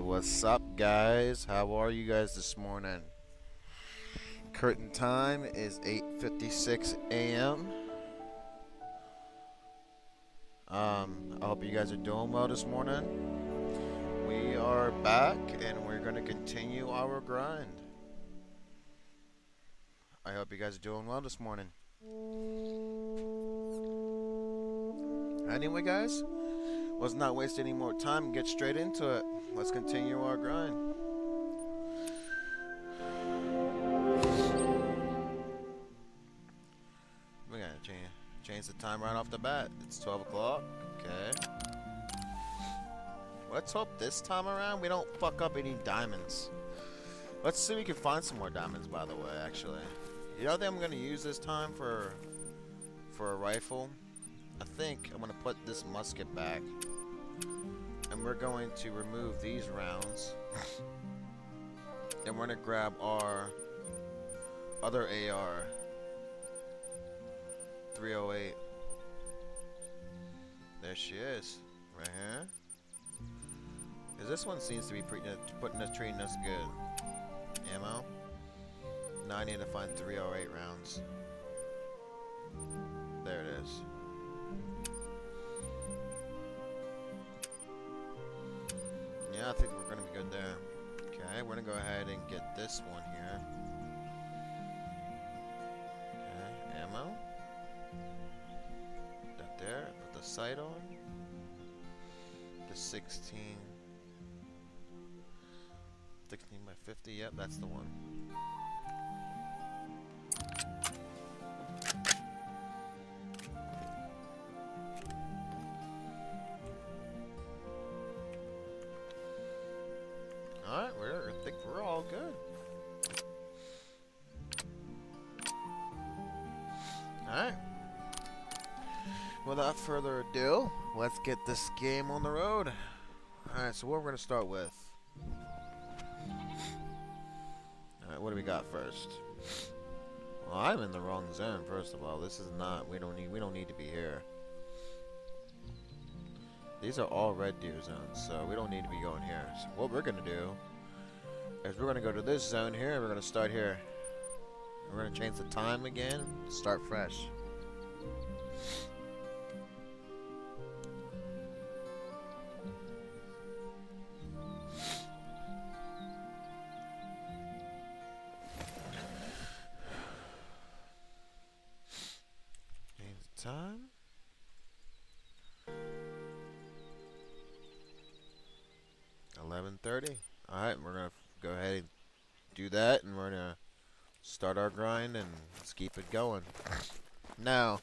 What's up, guys? How are you guys this morning? Current time is 8:56 a.m. I hope you guys are doing well this morning. We are back and we're going to continue our grind. I hope you guys are doing well this morning. Anyway, guys, let's not waste any more time and get straight into it. Let's continue our grind. We're gonna change the time right off the bat. It's 12 o'clock. Okay. Let's hope this time around we don't fuck up any diamonds. Let's see if we can find some more diamonds, by the way, actually. You know what I'm gonna use this time for a rifle? I think I'm gonna put this musket back. And we're going to remove these rounds. And we're gonna grab our other AR 308. There she is, right here. Cause this one seems to be treating us good. Ammo. Now I need to find 308 rounds. There it is. Yeah, I think we're gonna be good there. Okay, we're gonna go ahead and get this one here. Okay, ammo. That there. Put the sight on. The 16 by 50. Yep, that's the one. Alright, I think we're all good. Alright. Without further ado, let's get this game on the road. Alright, so what we're going to start with. Alright, what do we got first? Well, I'm in the wrong zone, first of all. This is not, we don't need to be here. These are all red deer zones, so we don't need to be going here. So what we're going to do is we're going to go to this zone here, and we're going to start here. We're going to change the time again, start fresh. Change the time. $11:30. Alright, we're gonna go ahead and do that, and we're gonna start our grind and let's keep it going. Now,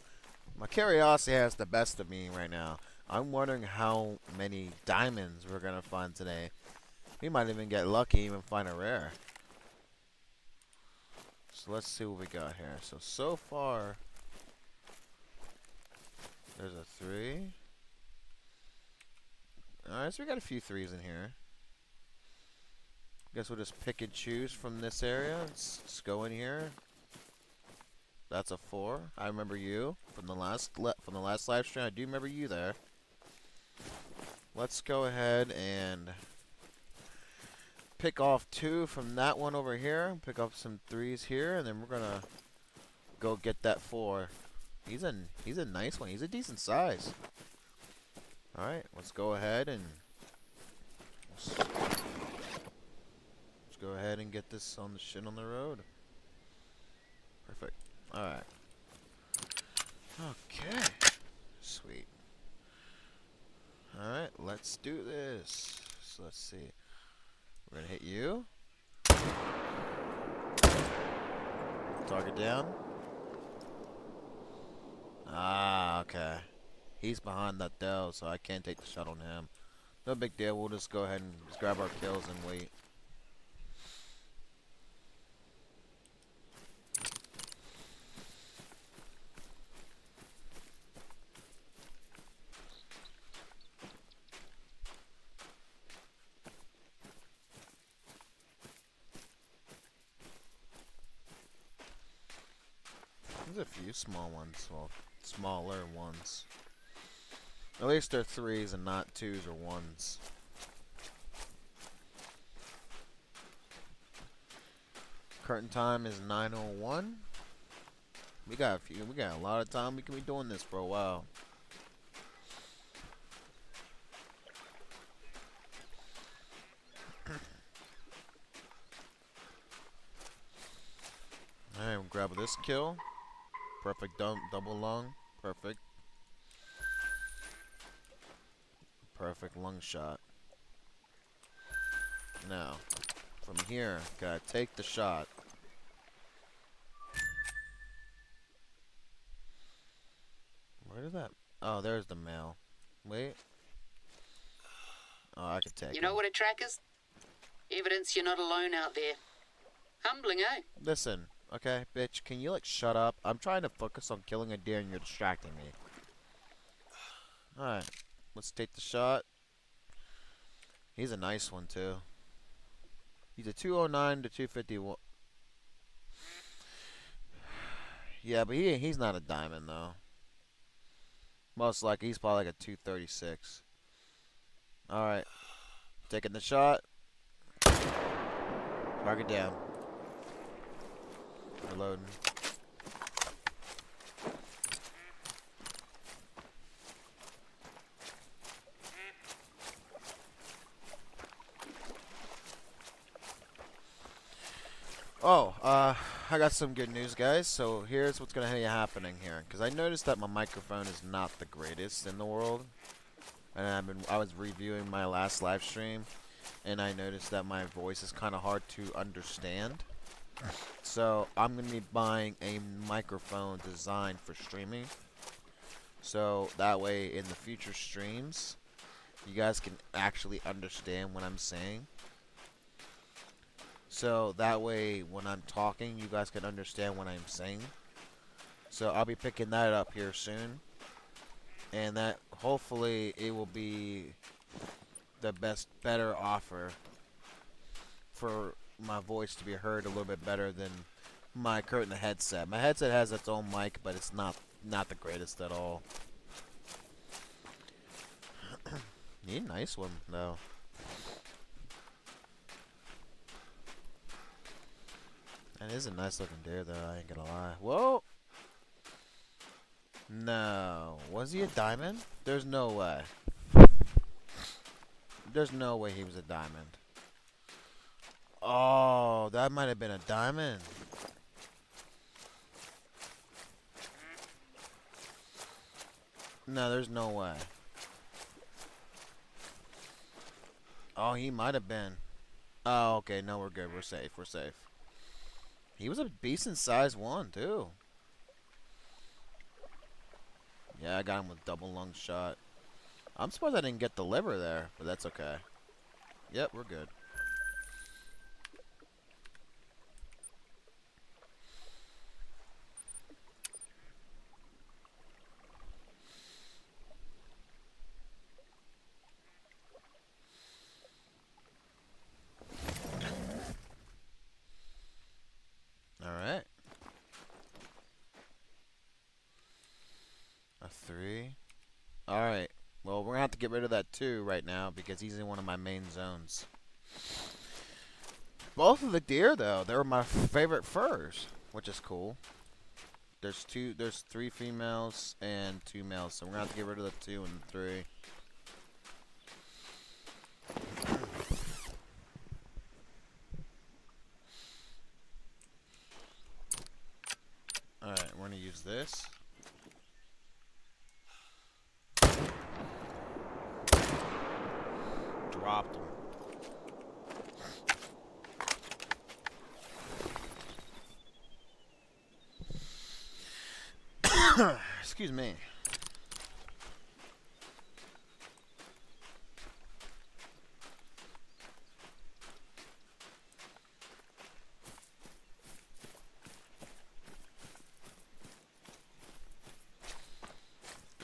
my curiosity has the best of me right now. I'm wondering how many diamonds we're gonna find today. We might even get lucky, even find a rare. So let's see what we got here. So far, there's a 3. Alright, so we got a few 3s in here. Guess we'll just pick and choose from this area. Let's go in here. That's a 4. I remember you from the last live stream. I do remember you there. Let's go ahead and pick off 2 from that one over here. Pick up some 3s here, and then we're gonna go get that 4. He's a nice one. He's a decent size. All right, let's go ahead and go ahead and get this on the road. Perfect. Alright. Okay. Sweet. Alright, let's do this. So let's see. We're gonna hit you. Target down. Ah, okay. He's behind that dell, so I can't take the shot on him. No big deal. We'll just go ahead and just grab our kills and wait. There's a few small ones, well, smaller ones. At least they're 3s and not 2s or 1s. Current time is 9:01. We got a lot of time. We can be doing this for a while. Alright, we'll grab this kill. Perfect double lung. Perfect. Perfect lung shot. Now, from here, gotta take the shot. Where did that? Oh, there's the male. Wait. Oh, I could take You know him. what a track is? Evidence you're not alone out there. Humbling, eh? Listen, okay, bitch, can you, like, shut up? I'm trying to focus on killing a deer and you're distracting me. Alright, let's take the shot. He's a nice one, too. He's a 209 to 251. Yeah, but he's not a diamond, though. Most likely, he's probably like a 236. Alright, taking the shot. Mark it down. Reloading. Oh, I got some good news, guys. So here's what's gonna be happening here, because I noticed that my microphone is not the greatest in the world, and I was reviewing my last live stream, and I noticed that my voice is kind of hard to understand. So I'm gonna be buying a microphone designed for streaming, so that way in the future streams, you guys can actually understand what I'm saying. So that way, when I'm talking, you guys can understand what I'm saying. So I'll be picking that up here soon. And that, hopefully, it will be the better offer for my voice to be heard a little bit better than my current headset. My headset has its own mic, but it's not the greatest at all. Need a nice one, though. That is a nice looking deer, though, I ain't gonna lie. Whoa! No. Was he a diamond? There's no way. There's no way he was a diamond. Oh, that might have been a diamond. No, there's no way. Oh, he might have been. Oh, okay. No, we're good. We're safe. We're safe. He was a decent size one, too. Yeah, I got him with double lung shot. I'm surprised I didn't get the liver there, but that's okay. Yep, we're good. Alright. A 3. Alright. Well, we're going to have to get rid of that 2 right now because he's in one of my main zones. Both of the deer, though, they were my favorite furs, which is cool. There's 3 females and 2 males, so we're going to have to get rid of the 2 and 3. Alright, we're going to use this. Dropped him. Excuse me.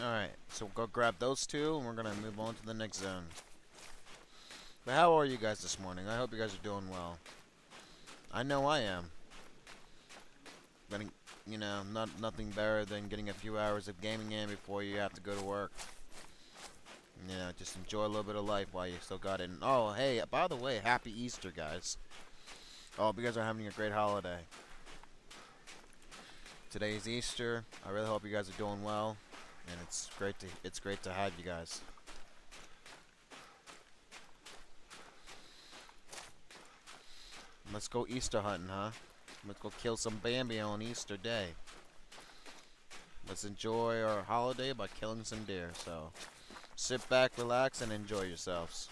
Alright, so we'll go grab those 2 and we're going to move on to the next zone. But how are you guys this morning? I hope you guys are doing well. I know I am. Getting, you know, nothing better than getting a few hours of gaming in before you have to go to work. You know, just enjoy a little bit of life while you still got it. And, oh, hey, by the way, happy Easter, guys. I hope you guys are having a great holiday. Today's Easter. I really hope you guys are doing well, and it's great to have you guys. Let's go Easter hunting, huh? Let's go kill some Bambi on Easter Day. Let's enjoy our holiday by killing some deer. So, sit back, relax, and enjoy yourselves.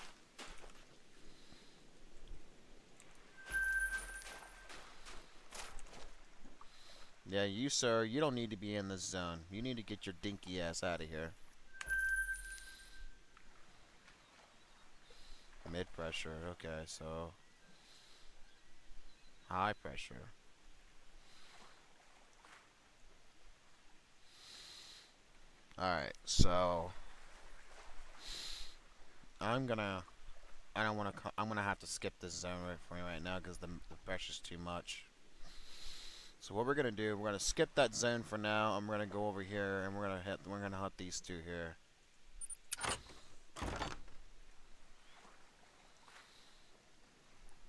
Yeah, you, sir, you don't need to be in this zone. You need to get your dinky ass out of here. Mid pressure, okay, so high pressure. Alright, so I'm gonna have to skip this zone right for me right now because the pressure's too much. So what we're gonna do, we're gonna skip that zone for now. I'm gonna go over here and we're gonna hunt these two here.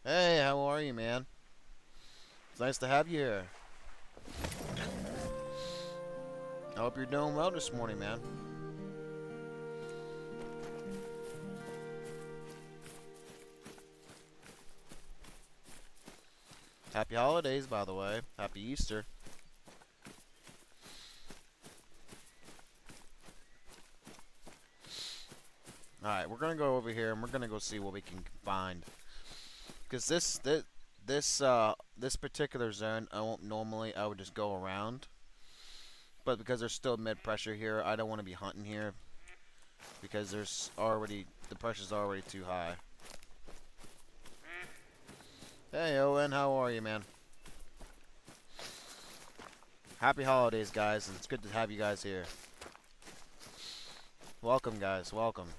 Hey, how are you, man? It's nice to have you here. I hope you're doing well this morning, man. Happy holidays, by the way. Happy Easter. Alright, we're gonna go over here and we're gonna go see what we can find. Because this particular zone, I would just go around. But because there's still mid pressure here, I don't want to be hunting here. Because the pressure's already too high. Hey Owen, how are you, man? Happy holidays, guys, and it's good to have you guys here. Welcome, guys, welcome.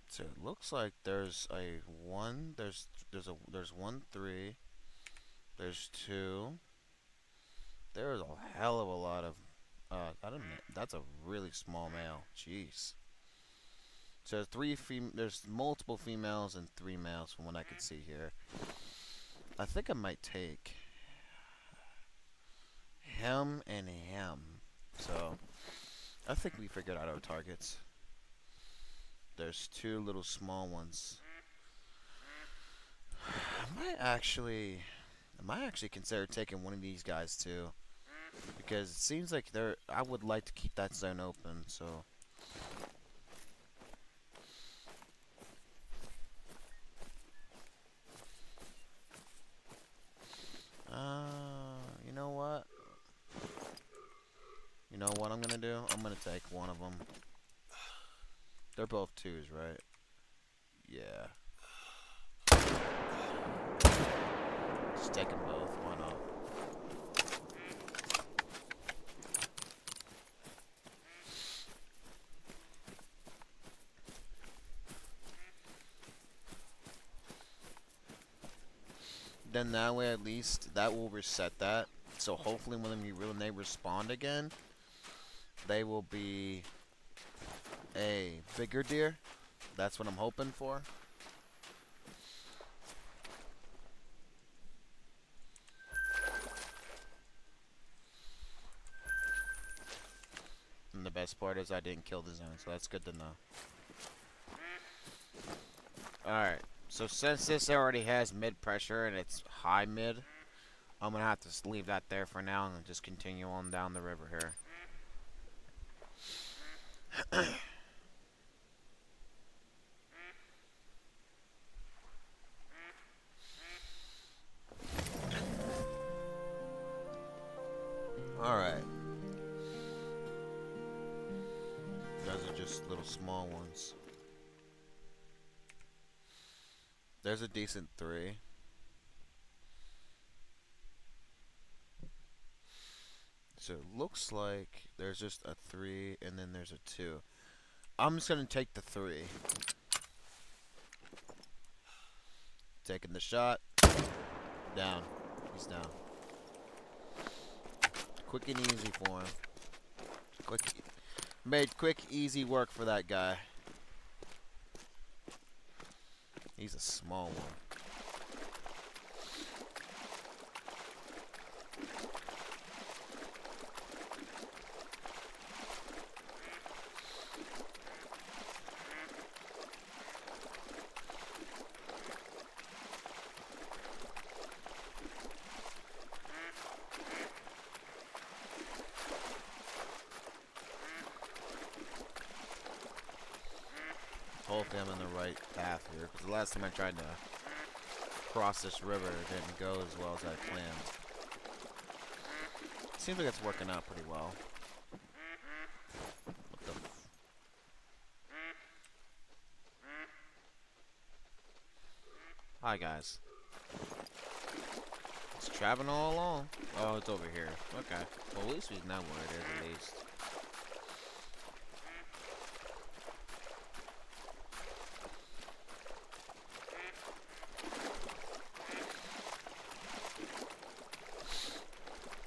So it looks like there's a 1, there's 1 3, there's 2. There's a hell of a lot of I don't know, that's a really small male. Jeez. So there's multiple females and 3 males from what I can see here. I think I might take him and him. So I think we figured out our targets. There's 2 little small ones. I might actually consider taking one of these guys too, because it seems like I would like to keep that zone open. So you know what? You know what I'm gonna do? I'm gonna take one of them. They're both 2s, right? Yeah. Just take them both. Why not? Then that way, at least that will reset that. So hopefully, when they respond again, they will be a bigger deer. That's what I'm hoping for. And the best part is I didn't kill the zone, so that's good to know. Alright, so since this already has mid pressure and it's high mid, I'm gonna have to leave that there for now and just continue on down the river here. Alright. Those are just little small ones. There's a decent 3. So it looks like there's just a 3 and then there's a 2. I'm just gonna take the 3. Taking the shot. Down. He's down. Quick and easy for him. Quick, made quick, easy work for that guy. He's a small one. Hopefully I'm in the right path here, because the last time I tried to cross this river, it didn't go as well as I planned. Seems like it's working out pretty well. What the Hi guys. It's traveling all along. Oh, it's over here. Okay. Well, at least we know where it is at least.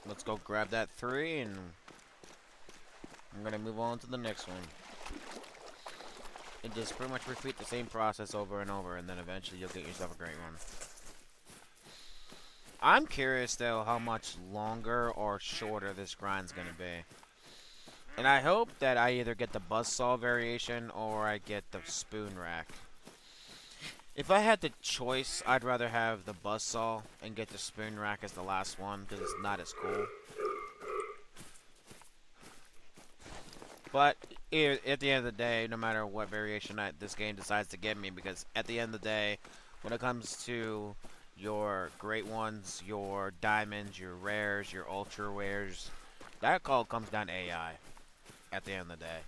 Let's go grab that 3, and I'm gonna move on to the next one. And just pretty much repeat the same process over and over, and then eventually you'll get yourself a great one. I'm curious though how much longer or shorter this grind's gonna be. And I hope that I either get the buzzsaw variation or I get the spoon rack. If I had the choice, I'd rather have the buzzsaw and get the spoon rack as the last one, because it's not as cool. But at the end of the day, no matter what variation this game decides to give me, because at the end of the day, when it comes to your great ones, your diamonds, your rares, your ultra rares, that all comes down to AI at the end of the day.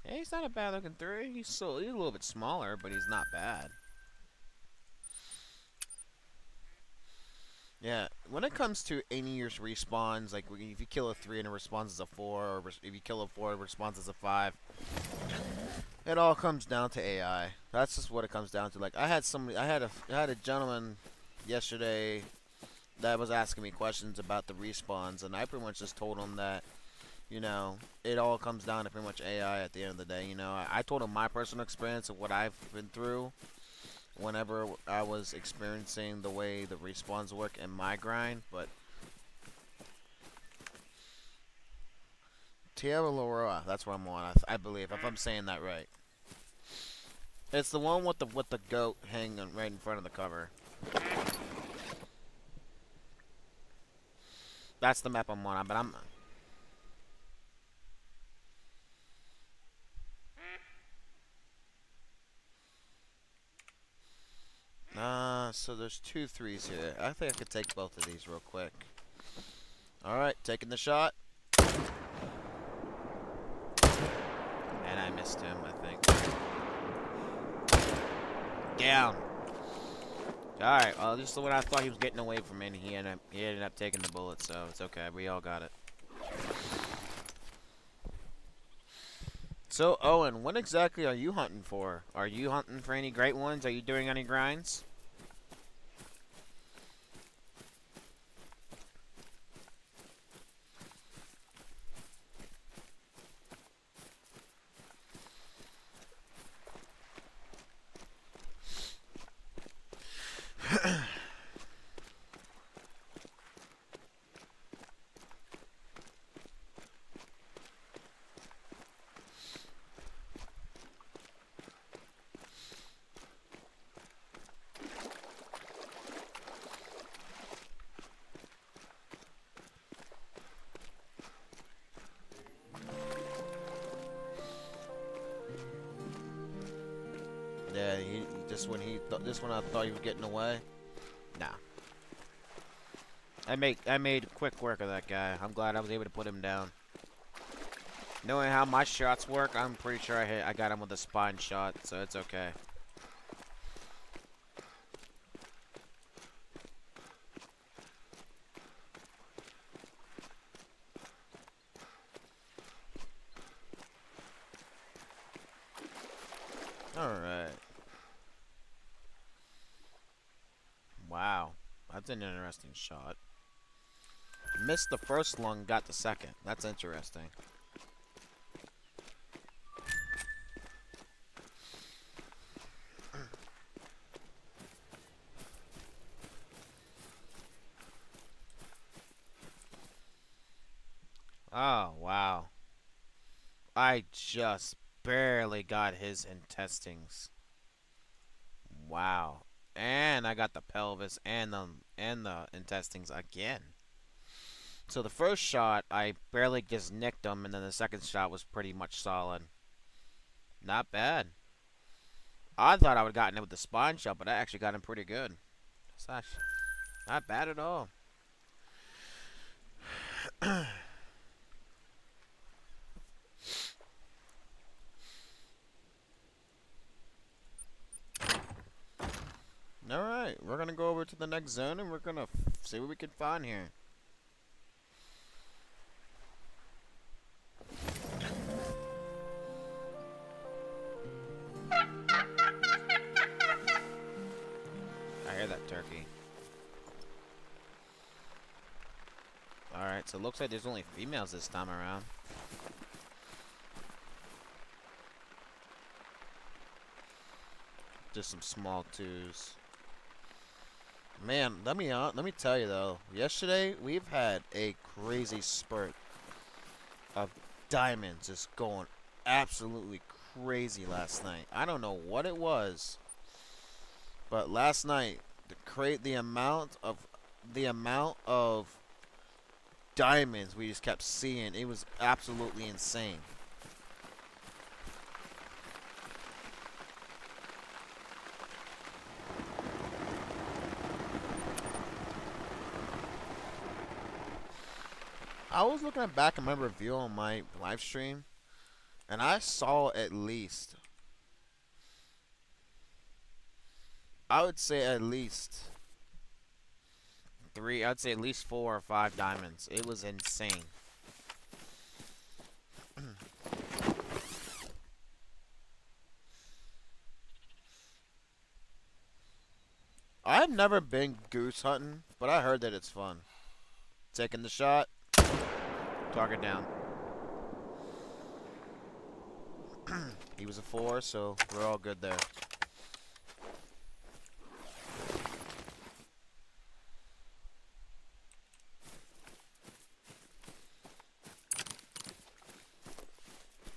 Yeah, he's not a bad looking 3. He's a little bit smaller, but he's not bad. Yeah, when it comes to any of your respawns, like if you kill a 3 and it responds as a 4, or if you kill a 4 and it responds as a 5, it all comes down to AI. That's just what it comes down to. Like I had a gentleman yesterday that was asking me questions about the respawns, and I pretty much just told him that, you know, it all comes down to pretty much AI at the end of the day. You know, I told him my personal experience of what I've been through whenever I was experiencing the way the respawns work in my grind, but Tierra Loroa, that's where I'm on, I believe, if I'm saying that right. It's the one with the goat hanging right in front of the cover. That's the map I'm on, but I'm... so there's 2 3s here. I think I could take both of these real quick. Alright, taking the shot. And I missed him, I think. Down. Alright, well, just when I thought he was getting away from me, he ended up taking the bullet, so it's okay. We all got it. So, Owen, what exactly are you hunting for? Are you hunting for any great ones? Are you doing any grinds? Yeah, this one I thought he was getting away. Nah. I made quick work of that guy. I'm glad I was able to put him down. Knowing how my shots work, I'm pretty sure I got him with a spine shot, so it's okay. Alright. Wow. That's an interesting shot. Missed the first lung, got the second. That's interesting. Oh, wow. I just barely got his intestines. Wow. And I got the pelvis and the intestines again. So the first shot, I barely just nicked him, and then the second shot was pretty much solid. Not bad. I thought I would have gotten it with the spine shot, but I actually got him pretty good. It's actually not bad at all. Alright, we're going to go over to the next zone, and we're going to see what we can find here. I hear that turkey. Alright, so it looks like there's only females this time around. Just some small twos. Man, let me tell you though. Yesterday we've had a crazy spurt of diamonds just going absolutely crazy last night. I don't know what it was, but last night the amount of diamonds we just kept seeing, it was absolutely insane. I was looking back at my review on my live stream, and I saw at least, I would say at least three, I'd say at least 4 or 5 diamonds. It was insane. I've never been goose hunting, but I heard that it's fun. Taking the shot, target down. He was a 4, so we're all good there.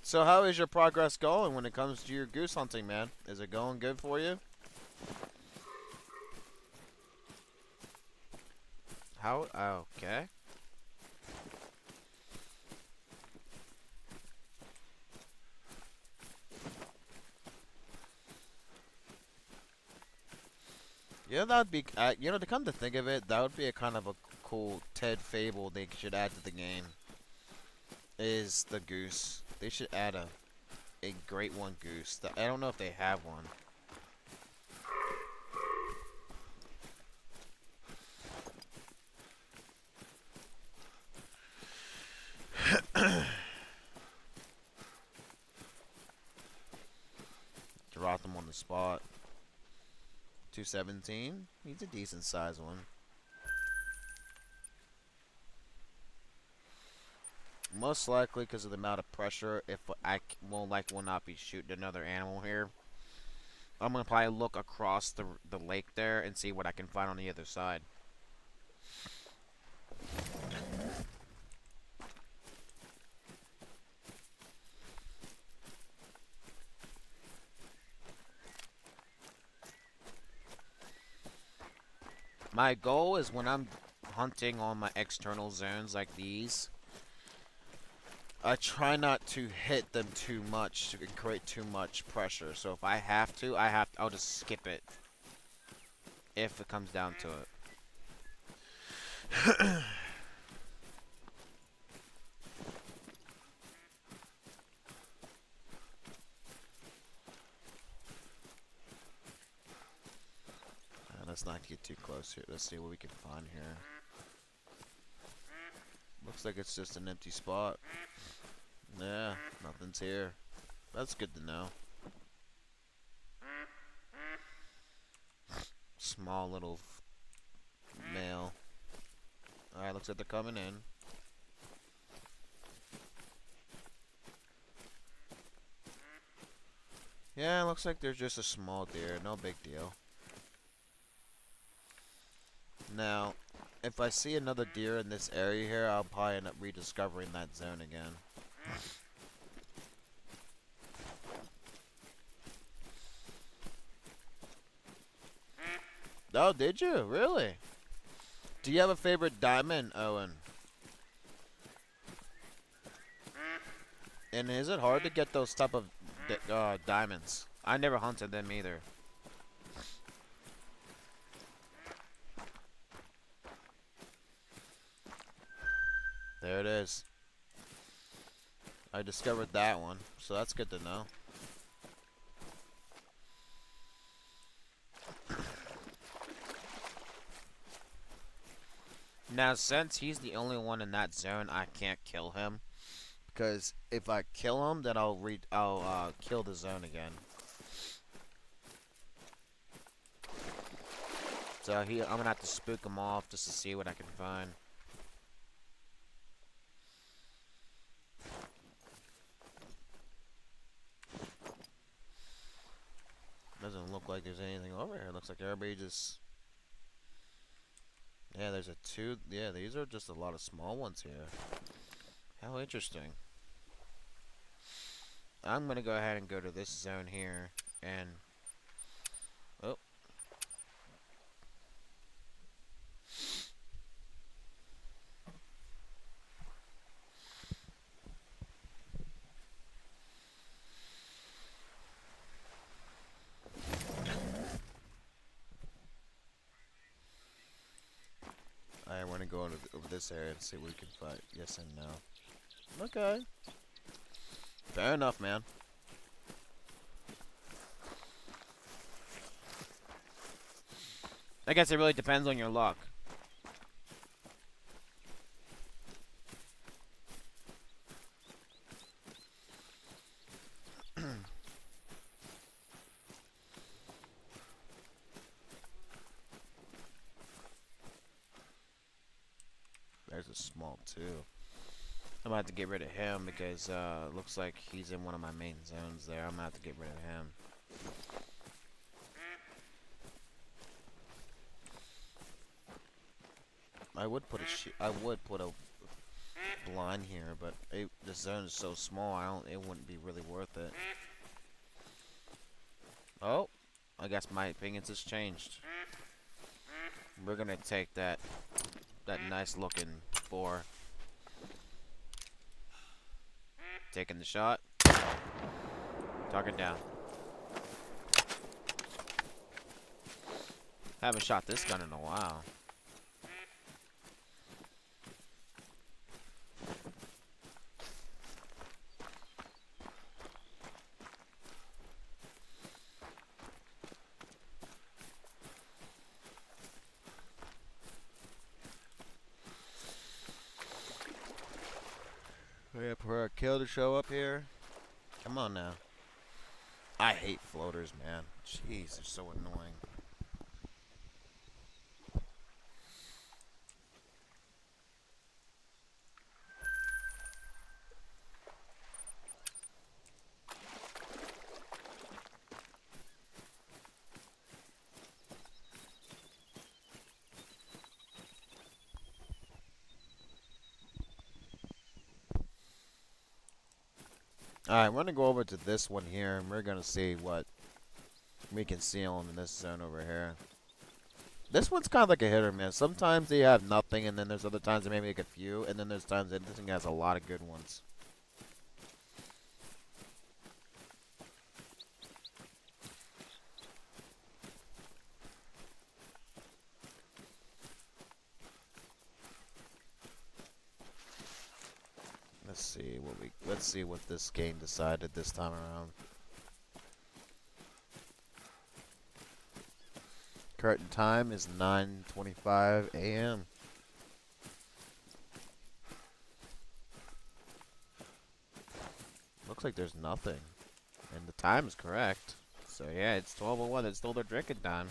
So how is your progress going when it comes to your goose hunting, man? Is it going good for you? How? Okay. Yeah, that'd be, to come to think of it, that would be a kind of a cool Ted Fable they should add to the game. Is the goose. They should add a great one goose. I don't know if they have one. Drop them on the spot. 217. He's a decent size one. Most likely because of the amount of pressure, if I will not be shooting another animal here. I'm gonna probably look across the lake there and see what I can find on the other side. My goal is when I'm hunting on my external zones like these, I try not to hit them too much to create too much pressure. So if I have to, I'll just skip it if it comes down to it. Let's not get too close here. Let's see what we can find here. Looks like it's just an empty spot. Yeah, nothing's here. That's good to know. Small little male. Alright, Looks like they're coming in. Yeah, looks like they're just a small deer. No big deal. Now, if I see another deer in this area here, I'll probably end up rediscovering that zone again. Oh, did you? Really? Do you have a favorite diamond, Owen? And is it hard to get those type of diamonds? I never hunted them either. There it is. I discovered that one, so that's good to know. Now, since he's the only one in that zone, I can't kill him. Because if I kill him, then I'll kill the zone again. So I'm gonna have to spook him off just to see what I can find. Doesn't look like there's anything over here. Looks like everybody just... Yeah, there's a two... Yeah, these are just a lot of small ones here. How interesting. I'm gonna go ahead and go to this zone here, and... Oh. I want to go over this area and see what we can find. Yes and no. Okay. Fair enough, man. I guess it really depends on your luck. There's a small too. I'm gonna have to get rid of him because looks like he's in one of my main zones there. I'm gonna have to get rid of him. I would put a blind here, but the zone is so small. It wouldn't be really worth it. Oh, I guess my opinions has changed. We're gonna take that nice looking boar. Taking the shot. Target down. Haven't shot this gun in a while. Wait for a kill to show up here. Come on now. I hate floaters, man. Jeez, they're so annoying. Alright, we're gonna go over to this one here, and we're gonna see what we can see on this zone over here. This one's kind of like a hit or miss. Sometimes they have nothing, and then there's other times they maybe make a few, and then there's times that this thing has a lot of good ones. Let's see what this game decided this time around. Current time is 9:25 a.m. Looks like there's nothing. And the time is correct. So yeah, it's 12:01. It's still their drinking time.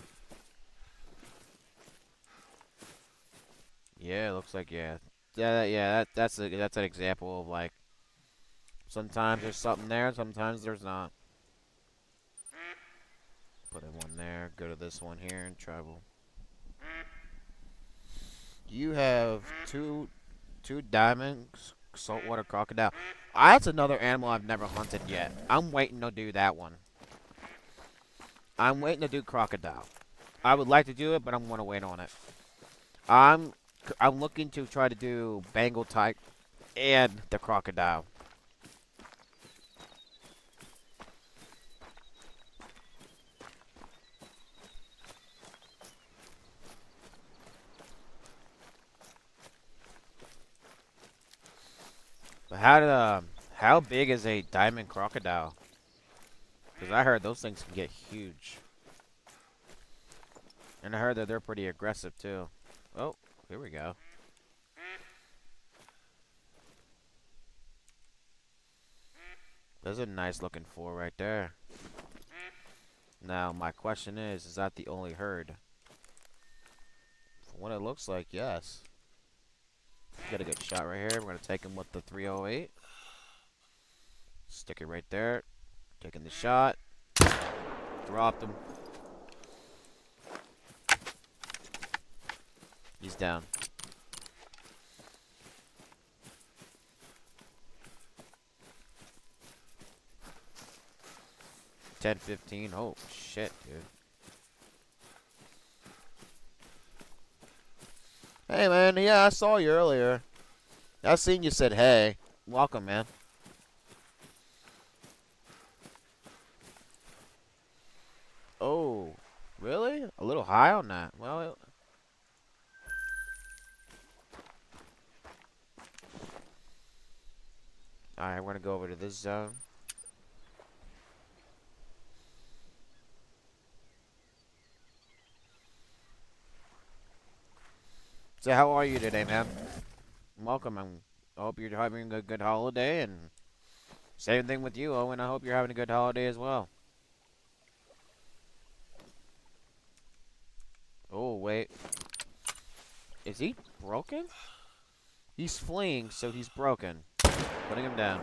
Yeah, it looks like yeah. Yeah, that's an example of like sometimes there's something there, sometimes there's not. Put in one there, go to this one here and travel. You have two diamonds, saltwater crocodile. That's another animal I've never hunted yet. I'm waiting to do that one. I'm waiting to do crocodile. I would like to do it, but I'm gonna wait on it. I'm I'm looking to try to do Bengal type and the crocodile. But how big is a diamond crocodile? Because I heard those things can get huge, and I heard that they're pretty aggressive too. Oh, here we go. There's a nice looking four right there. Now my question is that the only herd? From what it looks like, yes. Got a good shot right here. We're gonna take him with the 308. Stick it right there. Taking the shot. Dropped him. He's down. Ten, 15. Oh shit, dude. Hey man, yeah, I saw you earlier. I seen you said hey. Welcome, man. Oh, really? A little high on that. Well, alright, we're gonna go over to this zone. So how are you today, man? Welcome. I hope you're having a good holiday, and same thing with you, Owen. I hope you're having a good holiday as well. Oh, wait. Is he broken? He's fleeing, so he's broken. Putting him down.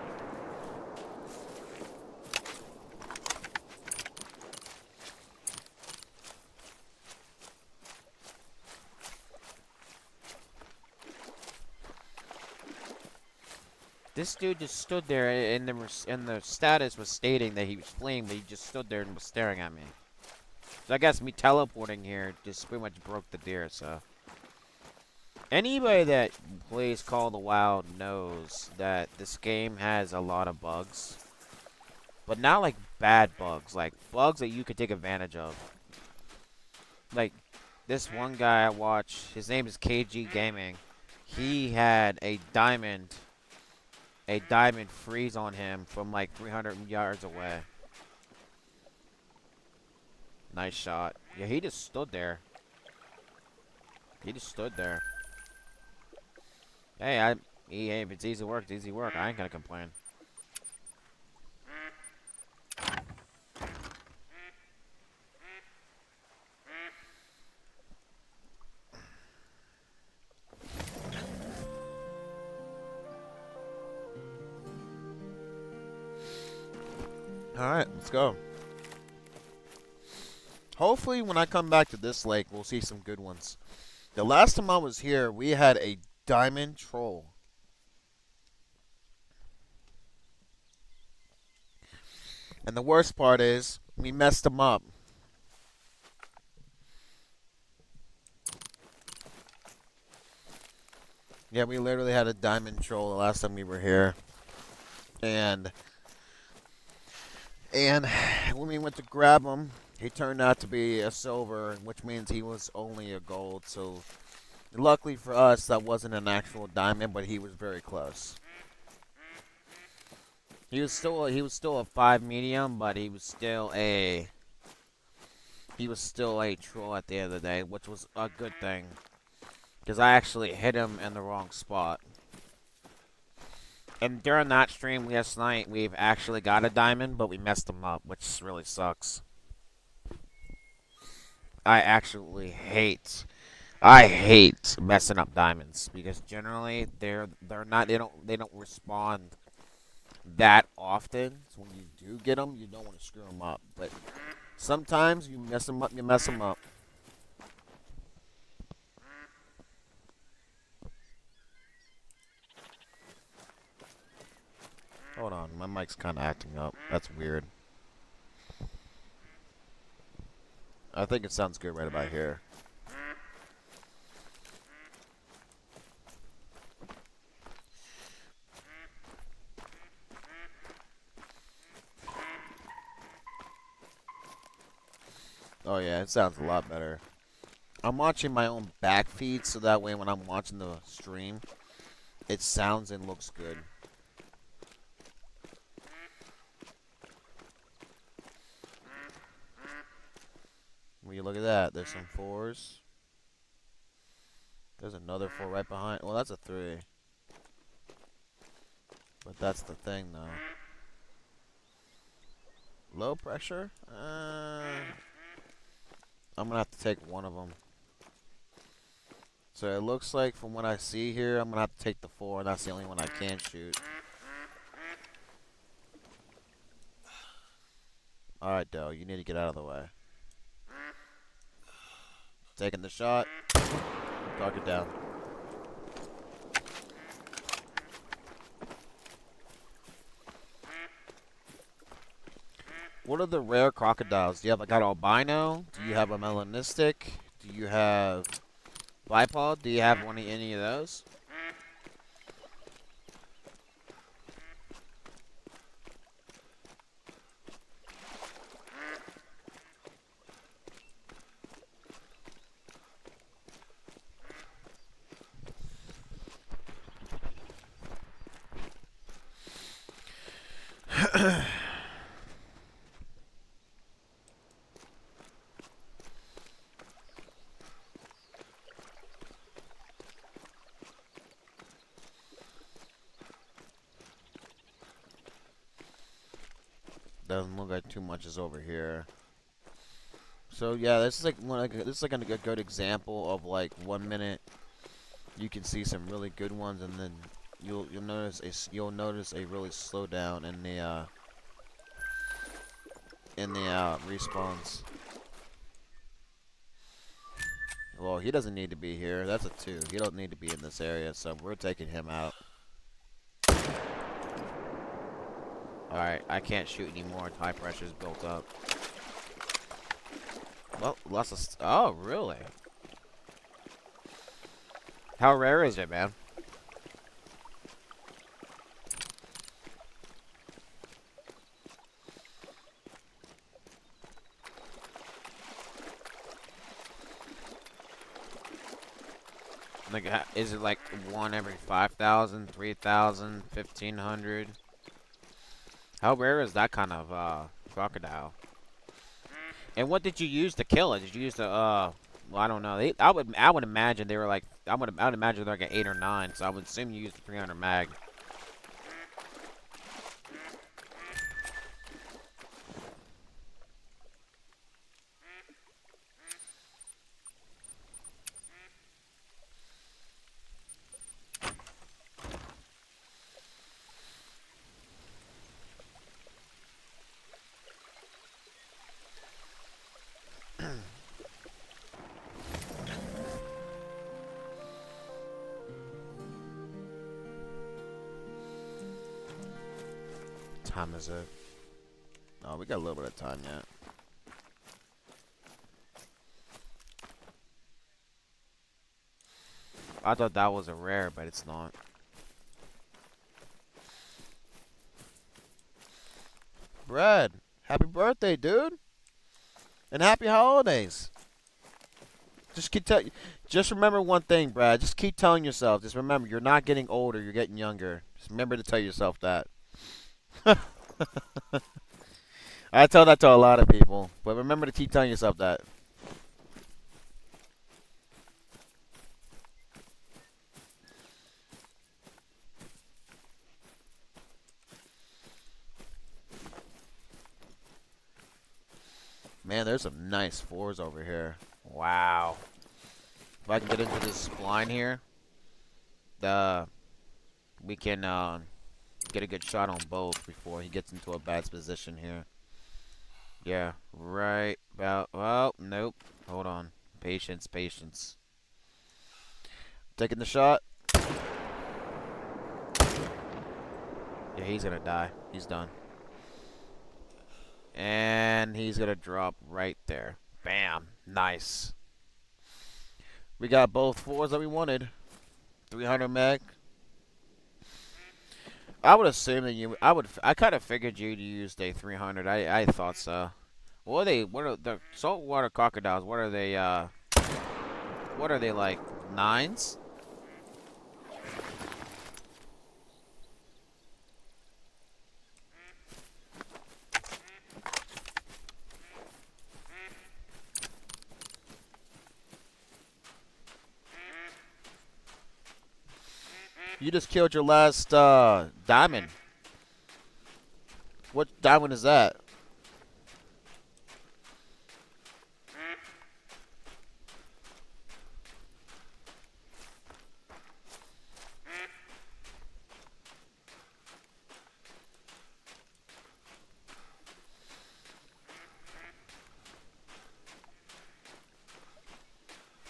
This dude just stood there, and the status was stating that he was fleeing, but he just stood there and was staring at me. So I guess me teleporting here just pretty much broke the deer, so. Anybody that plays Call of the Wild knows that this game has a lot of bugs. But not like bad bugs, like bugs that you could take advantage of. Like, this one guy I watch, his name is KG Gaming. He had a diamond freeze on him from like 300 yards away. Nice shot. Yeah, he just stood there. He just stood there. Hey, if it's easy work, it's easy work. I ain't gonna complain. Alright, let's go. Hopefully when I come back to this lake, we'll see some good ones. The last time I was here, we had a diamond troll. And the worst part is, we messed him up. Yeah, we literally had a diamond troll the last time we were here. And when we went to grab him, he turned out to be a silver, which means he was only a gold. So luckily for us, that wasn't an actual diamond, but he was very close. He was still a 5 medium, but he was still a troll at the end of the day, which was a good thing. Because I actually hit him in the wrong spot. And during that stream last night, we've actually got a diamond, but we messed him up, which really sucks. I absolutely hate I hate messing up diamonds because generally they're not they don't respond that often. So when you do get them, you don't want to screw them up. But sometimes you mess them up, you mess them up. Hold on, my mic's kind of acting up. That's weird. I think it sounds good right about here. Oh yeah, it sounds a lot better. I'm watching my own back feed so that way when I'm watching the stream, it sounds and looks good. Will you look at that? There's some fours. There's another four right behind. Well, that's a three. But that's the thing, though. Low pressure? I'm gonna have to take one of them. So it looks like from what I see here, I'm gonna have to take the four, and that's the only one I can shoot. Alright, Doe, you need to get out of the way. Taking the shot. Target down. What are the rare crocodiles? Do you have like an albino? Do you have a melanistic? Do you have bipod? Do you have any of those? Doesn't look like too much is over here. So yeah, this is like this is like a good example of like 1 minute you can see some really good ones, and then you'll notice a really slow down in the respawns. Well, he doesn't need to be here. That's a 2. He don't need to be in this area, so we're taking him out. Alright, I can't shoot anymore. High pressure's built up. Well, lots of... Oh, really? How rare is it, man? Like, is it like 1 every 5,000, 3,000, 1,500? How rare is that kind of crocodile? And what did you use to kill it? Did you use the well, I don't know. I would imagine they were like I would imagine they're like an 8 or 9. So I would assume you used the 300 mag. Time is it? Oh, we got a little bit of time yet. I thought that was a rare, but it's not. Brad, happy birthday, dude, and happy holidays. Just remember one thing, Brad. Just keep telling yourself. Just remember, you're not getting older. You're getting younger. Just remember to tell yourself that. I tell that to a lot of people, but remember to keep telling yourself that. Man, there's some nice 4s over here. Wow. If I can get into this blind here, we can get a good shot on both before he gets into a bad position here. Yeah, right about. Well, nope. Hold on. Patience, patience. Taking the shot. Yeah, he's gonna die. He's done. And he's gonna drop right there. Bam. Nice. We got both fours that we wanted. 300 meg. I would assume that you. I kind of figured you'd use a 300. I thought so. What are they? What are the saltwater crocodiles? What are they? What are they like? Nines? You just killed your last diamond. What diamond is that?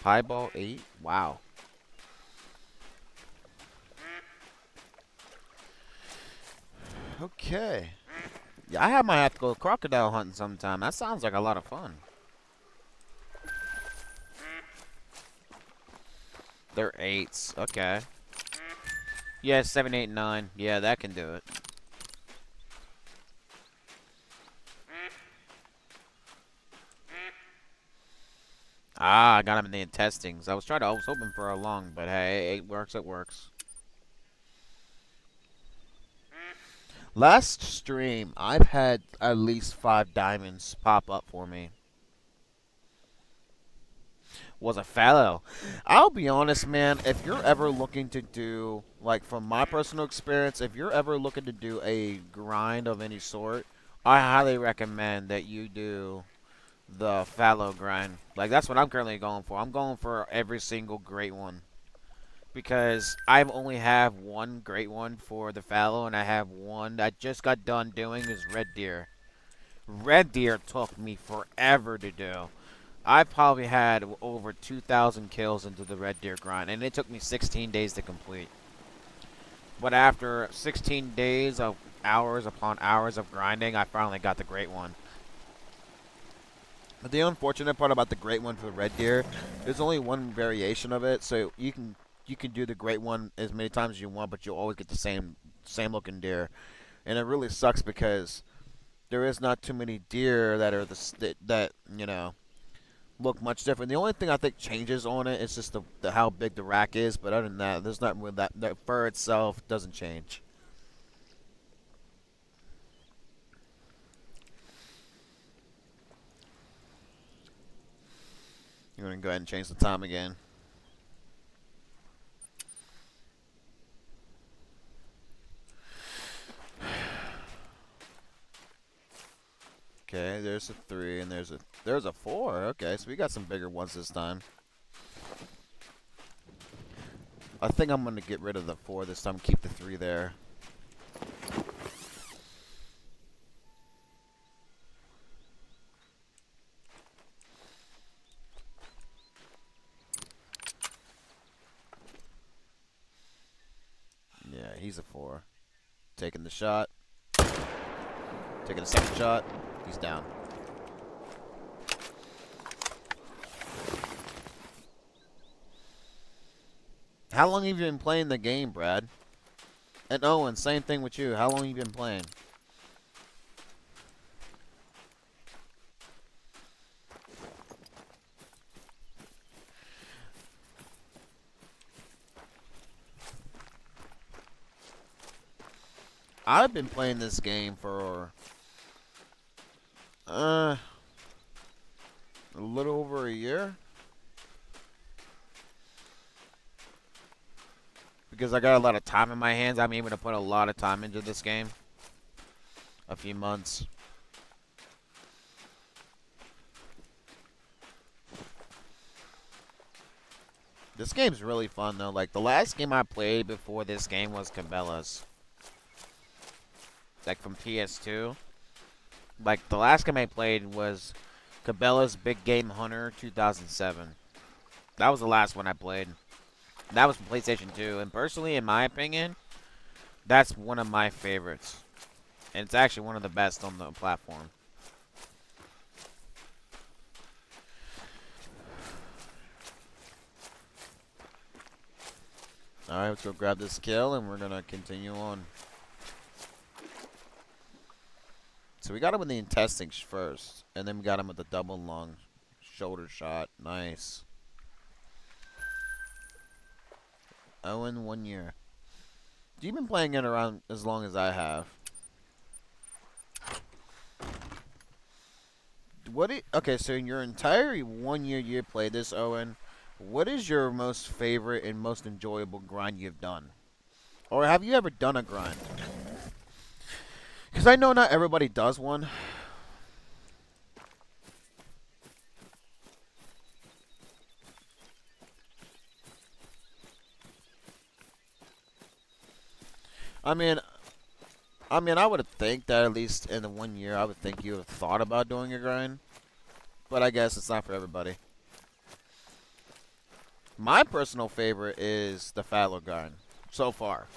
Pieball 8? Wow. Okay. Yeah, might have to go crocodile hunting sometime. That sounds like a lot of fun. They're 8s. Okay. Yeah, 7, 8, 9. Yeah, that can do it. Ah, I got him in the intestines. I was hoping for a lung, but hey, it works, it works. Last stream, I've had at least 5 diamonds pop up for me. Was a fallow. I'll be honest, man, if you're ever looking to do, like from my personal experience, if you're ever looking to do a grind of any sort, I highly recommend that you do the fallow grind. Like, that's what I'm currently going for. I'm going for every single great one. Because I've only have one great one for the fallow, and I have one I just got done doing is red deer. Red deer took me forever to do. I probably had over 2,000 kills into the red deer grind, and it took me 16 days to complete. But after 16 days of hours upon hours of grinding, I finally got the great one. But the unfortunate part about the great one for the red deer, there's only one variation of it, so you can do the great one as many times as you want, but you'll always get the same looking deer, and it really sucks because there is not too many deer that are that you know look much different. The only thing I think changes on it is just the how big the rack is, but other than that, there's not really that. The fur itself doesn't change. You're gonna go ahead and change the time again. Okay, there's a 3 and there's a 4. Okay, so we got some bigger ones this time. I think I'm gonna get rid of the 4 this time. Keep the 3 there. Yeah, he's a 4. Taking the shot. Taking a second shot. He's down. How long have you been playing the game, Brad? And Owen, same thing with you. How long have you been playing? I've been playing this game for a little over a year. Because I got a lot of time in my hands, I'm able to put a lot of time into this game. A few months. This game's really fun though. Like the last game I played before this game was Cabela's, like from PS2. Like the last game I played was Cabela's Big Game Hunter 2007. That was the last one I played. That was from PlayStation 2, and personally, in my opinion, that's one of my favorites. And it's actually one of the best on the platform. Alright, let's go grab this kill, and we're going to continue on. So we got him with the intestines first, and then we got him with the double lung shoulder shot. Nice. Owen, 1 year. You've been playing it around as long as I have. Okay, so in your entire 1 year you played this, Owen, what is your most favorite and most enjoyable grind you've done? Or have you ever done a grind? Because I know not everybody does one. I mean, I would think that at least in the 1 year, I would think you have thought about doing a grind. But I guess it's not for everybody. My personal favorite is the Fallow grind so far.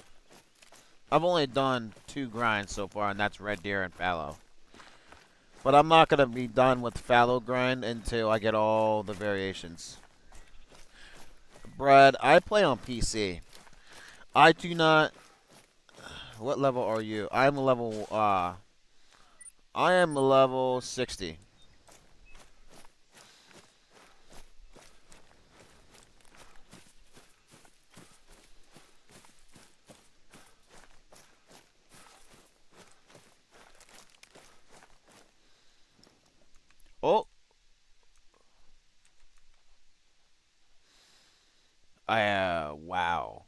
I've only done 2 grinds so far, and that's Red Deer and Fallow. But I'm not going to be done with Fallow grind until I get all the variations. Brad, I play on PC. I do not... What level are you? I am level 60. Oh! Wow.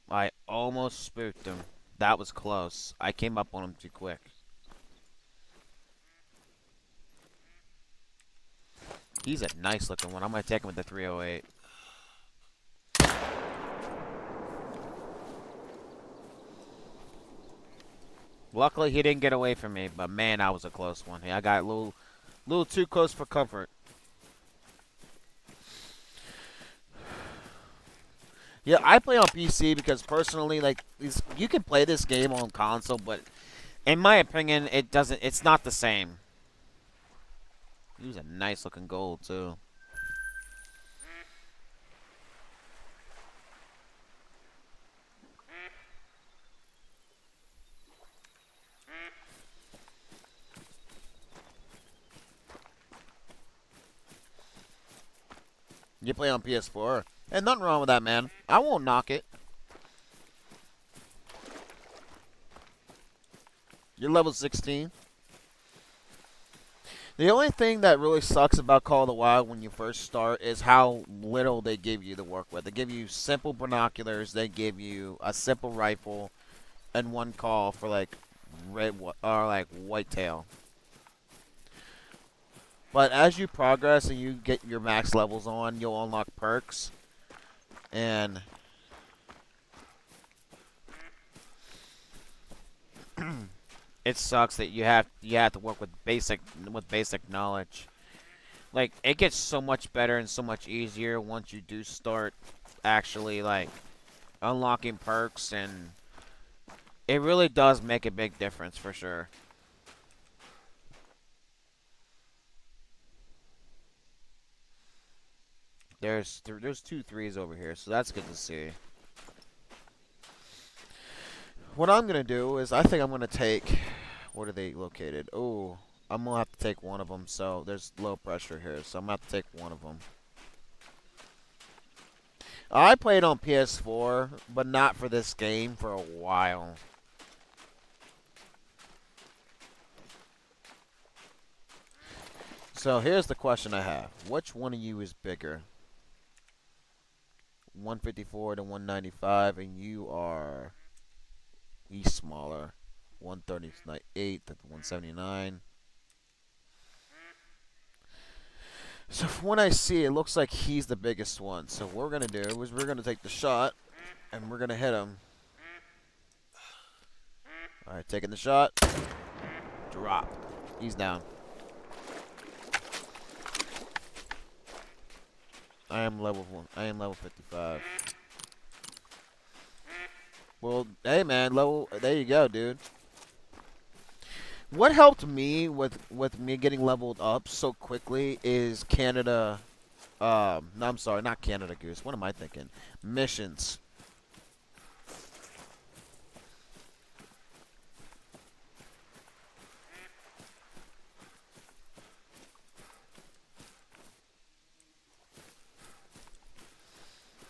I almost spooked him. That was close. I came up on him too quick. He's a nice looking one. I'm going to take him with the 308. Luckily, he didn't get away from me, but man, that was a close one. I got a little too close for comfort. Yeah, I play on PC because personally, like, you can play this game on console, but in my opinion, it's not the same. He was a nice looking gold, too. You play on PS4. And nothing wrong with that, man. I won't knock it. You're level 16. The only thing that really sucks about Call of the Wild when you first start is how little they give you to work with. They give you simple binoculars. They give you a simple rifle and one call for like whitetail. But as you progress and you get your max levels on, you'll unlock perks. And it sucks that you have to work with basic knowledge. Like it gets so much better and so much easier once you do start actually like unlocking perks, and it really does make a big difference for sure. There's 2 threes over here, so that's good to see. What I'm gonna do is I think I'm gonna take. Where are they located? Oh, I'm gonna have to take one of them. So there's low pressure here, so I'm gonna have to take one of them. I played on PS4, but not for this game for a while. So here's the question I have: which one of you is bigger? 154 to 195, and you are. He's smaller. 138 to 179. So from what I see, it looks like he's the biggest one. So what we're gonna do is we're gonna take the shot and we're gonna hit him. All right, taking the shot. Drop. He's down. I am level 1. I am level 55. Well, hey man, level. There you go, dude. What helped me with me getting leveled up so quickly is Canada. No, I'm sorry, not Canada Goose. What am I thinking? Missions.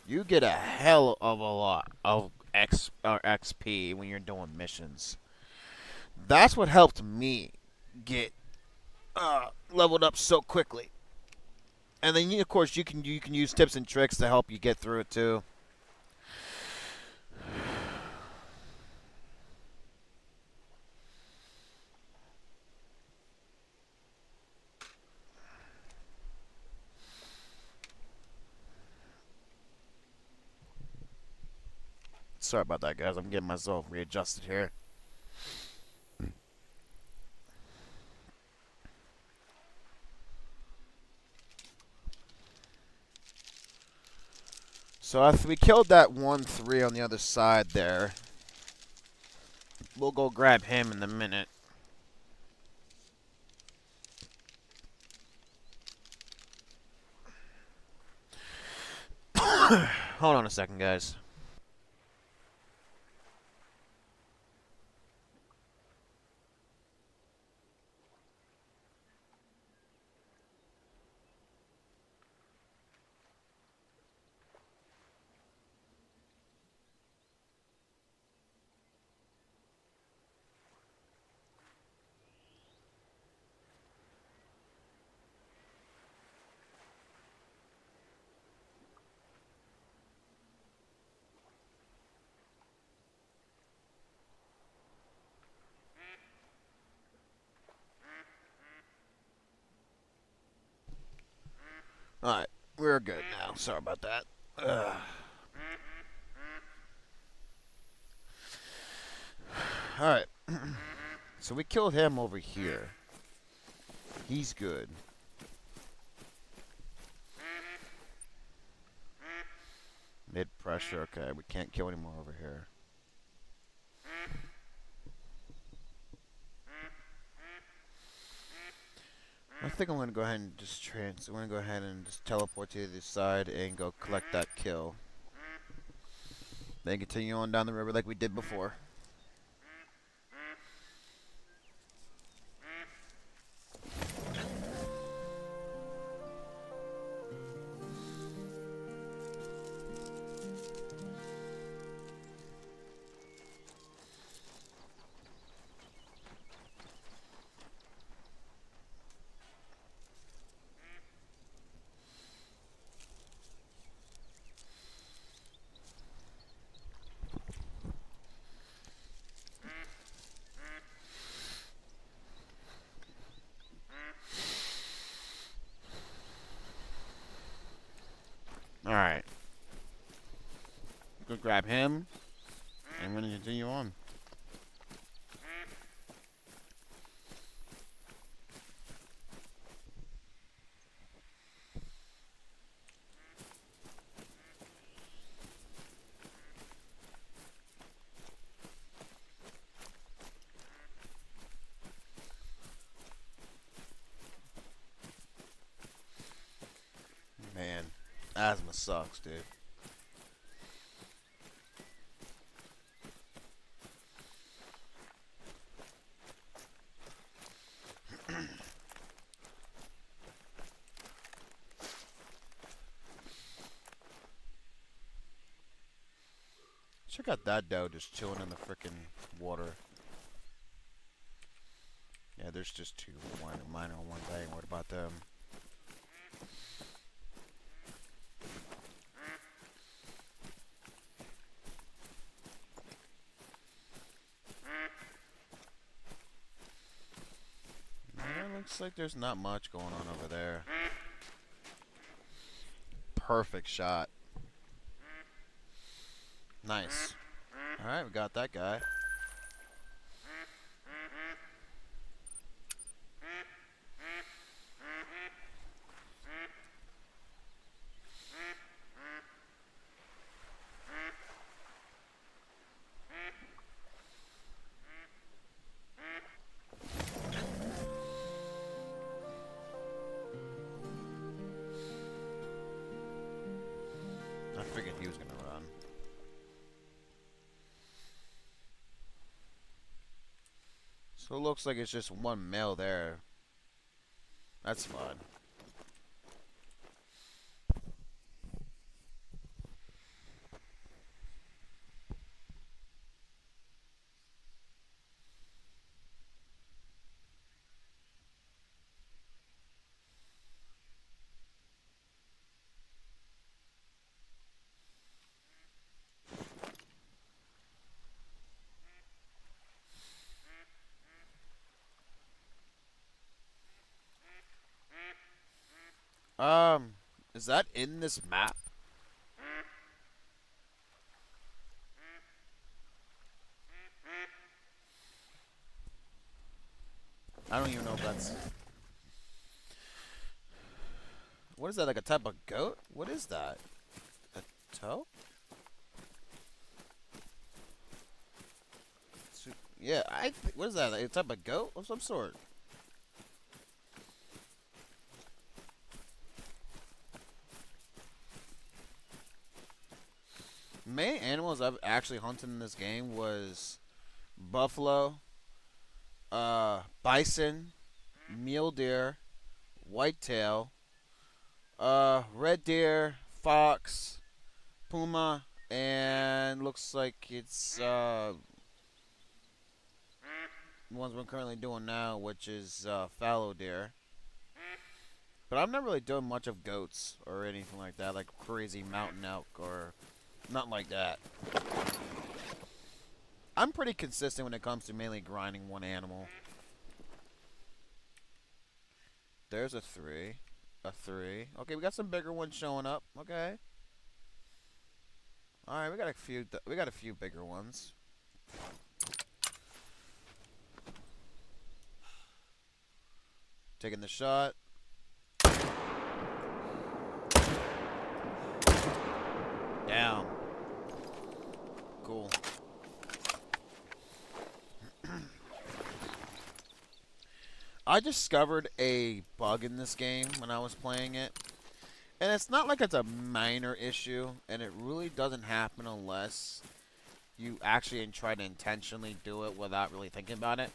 You get a hell of a lot of XP when you're doing missions. That's what helped me get leveled up so quickly. And then, of course, you can use tips and tricks to help you get through it too. Sorry about that, guys. I'm getting myself readjusted here. So after we killed that 1-3 on the other side there, we'll go grab him in a minute. Hold on a second, guys. Alright, we're good now. Sorry about that. Alright. So we killed him over here. He's good. Mid pressure, okay. We can't kill anymore over here. I think I'm gonna go ahead and just I'm gonna go ahead and just teleport to the side and go collect that kill. Then continue on down the river like we did before. Alright. Go grab him. And I'm gonna continue on. Man, asthma sucks, dude. Check out that doe just chilling in the frickin' water. Yeah, there's just two. Mine on one thing. What about them? Looks like there's not much going on over there. perfect shot. Nice. Alright, we got that guy. I figured he was gonna run. So it looks like it's just one male there. That's fine. Is that in this map? I don't even know if that's... What is that, like a type of goat? What is that? A toe? Yeah, what is that, like a type of goat of some sort? Main animals I've actually hunted in this game was buffalo, bison, mule deer, whitetail, red deer, fox, puma, and looks like it's the ones we're currently doing now, which is fallow deer. But I'm not really doing much of goats or anything like that, like crazy mountain elk or nothing like that. I'm pretty consistent when it comes to mainly grinding one animal. There's a 3. A 3. Okay, we got some bigger ones showing up. Okay. Alright, we got a few bigger ones. Taking the shot. Down. Cool. I discovered a bug in this game when I was playing it. And it's not like it's a minor issue, and it really doesn't happen unless you actually try to intentionally do it without really thinking about it.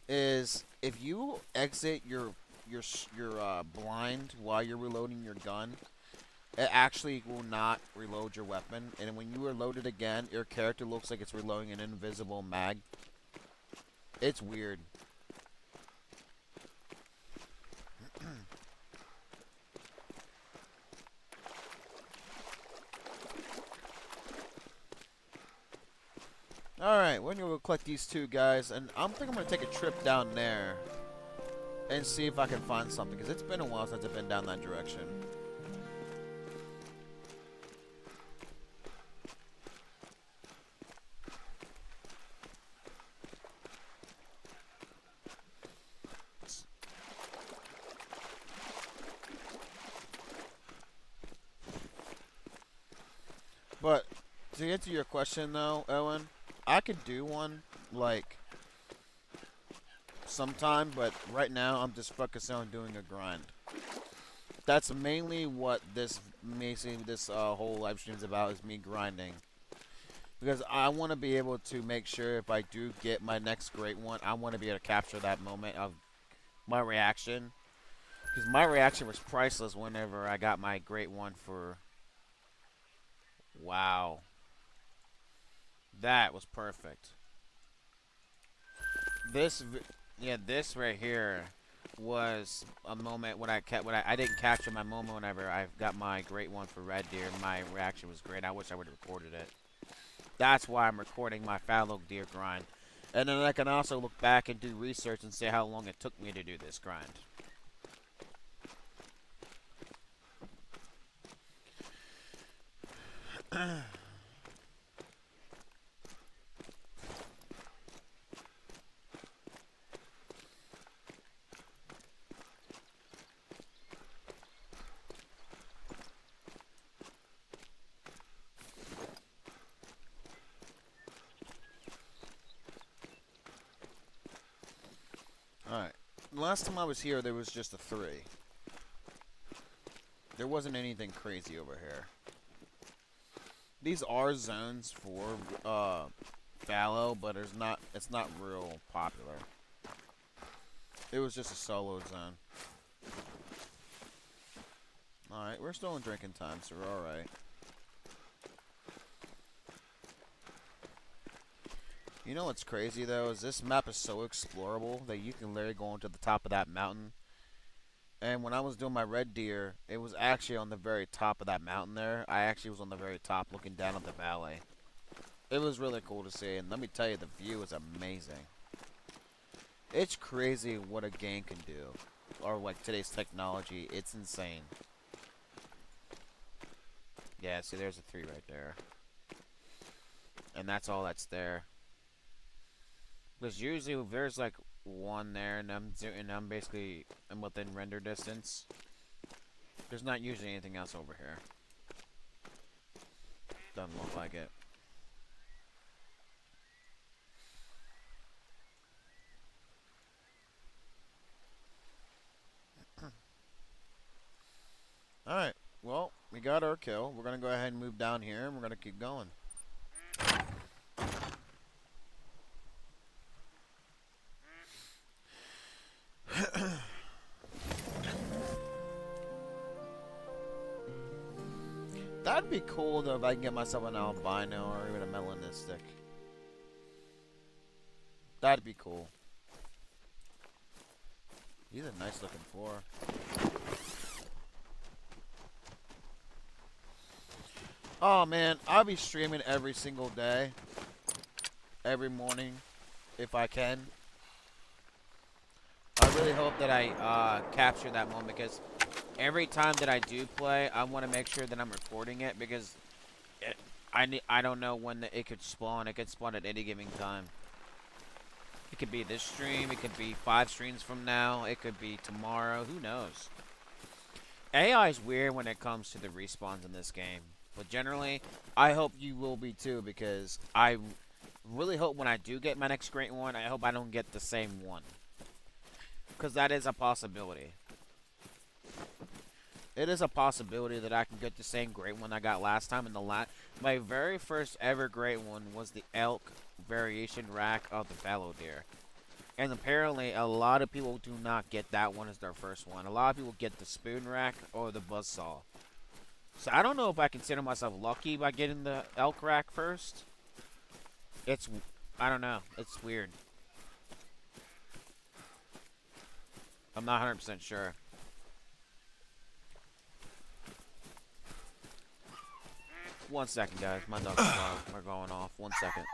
Is if you exit your blind while you're reloading your gun, it actually will not reload your weapon, and when you reload it again, your character looks like it's reloading an invisible mag. It's weird. Alright, we're going to collect these two guys, and I'm going to take a trip down there and see if I can find something, because it's been a while since I've been down that direction. But to answer your question, though, Owen, I could do one, like, sometime, but right now I'm just focused on doing a grind. That's mainly what this whole live stream is about, is me grinding. Because I want to be able to make sure if I do get my next great one, I want to be able to capture that moment of my reaction. Because my reaction was priceless whenever I got my great one for... Wow. That was perfect. This right here was a moment when I didn't capture my moment whenever I got my great one for red deer. My reaction was great. I wish I would have recorded it. That's why I'm recording my fallow deer grind. And then I can also look back and do research and see how long it took me to do this grind. Alright. Last time I was here, there was just a 3. There wasn't anything crazy over here. These are zones for fallow, but it's not real popular. It was just a solo zone. Alright, we're still in drinking time, so we're alright. You know what's crazy though, is this map is so explorable that you can literally go onto the top of that mountain. And when I was doing my red deer, it was actually on the very top of that mountain there. I actually was on the very top looking down at the valley. It was really cool to see, and let me tell you, the view is amazing. It's crazy what a game can do. Or like today's technology, it's insane. Yeah, see there's a 3 right there. And that's all that's there. Because usually there's like 1 there, and I'm basically within render distance. There's not usually anything else over here. Doesn't look like it. Alright, well, we got our kill. We're going to go ahead and move down here, and we're going to keep going. That'd be cool, though, if I can get myself an albino or even a melanistic. That'd be cool. He's a nice looking floor. Oh man, I'll be streaming every single day. Every morning, if I can. I really hope that I capture that moment, because every time that I do play, I want to make sure that I'm recording it, because I don't know when it could spawn. It could spawn at any given time. It could be this stream. It could be 5 streams from now. It could be tomorrow. Who knows? AI is weird when it comes to the respawns in this game. But generally, I hope you will be too, because I really hope when I do get my next great one, I hope I don't get the same one. Because that is a possibility. It is a possibility that I can get the same great one I got last time. My very first ever great one was the elk variation rack of the Fallow Deer. And apparently, a lot of people do not get that one as their first one. A lot of people get the spoon rack or the buzzsaw. So I don't know if I consider myself lucky by getting the elk rack first. I don't know. It's weird. I'm not 100% sure. One second, guys. My dogs are going off. 1 second.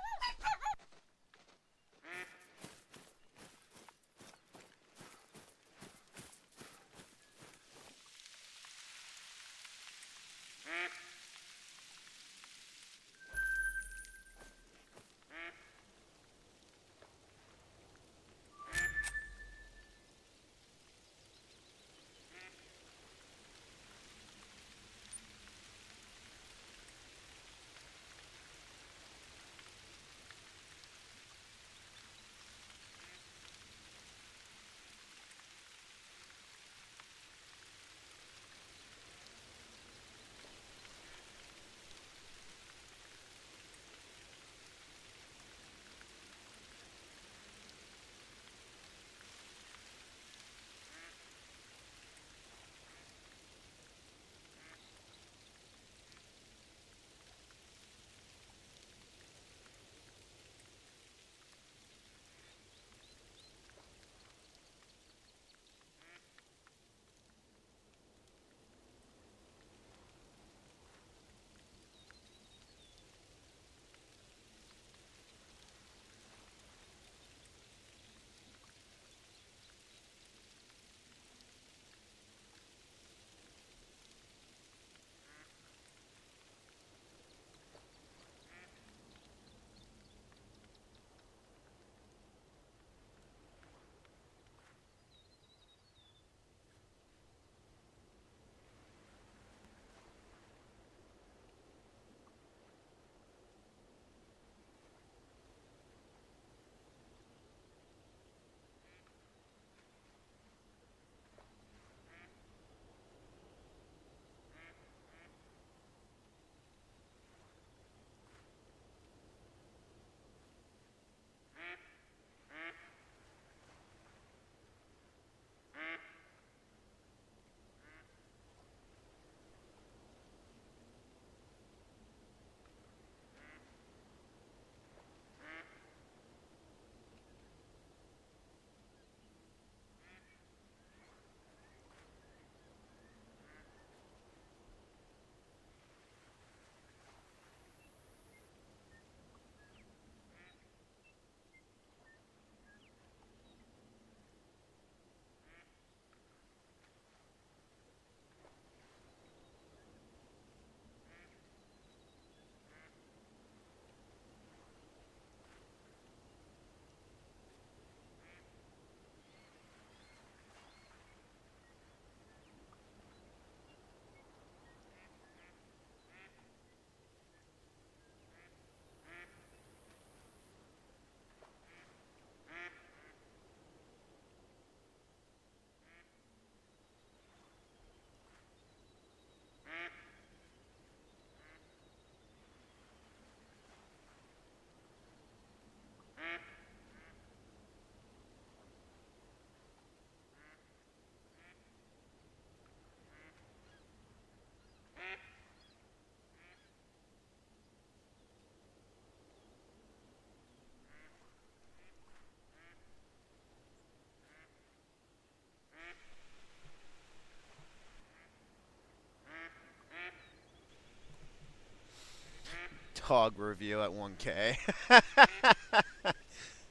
dog review at 1K.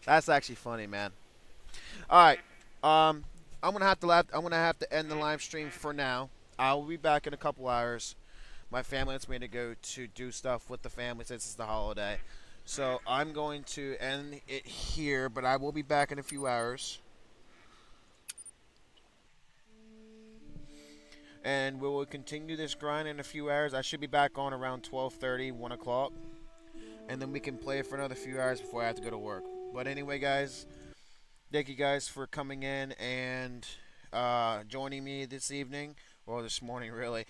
That's actually funny, man. All right. Um, I'm gonna have to end the live stream for now. I will be back in a couple hours. My family wants me to go to do stuff with the family since it's the holiday. So I'm going to end it here, but I will be back in a few hours. And we will continue this grind in a few hours. I should be back on around 12:30, 1 o'clock. And then we can play for another few hours before I have to go to work. But anyway, guys, thank you guys for coming in and joining me this evening, or this morning, really.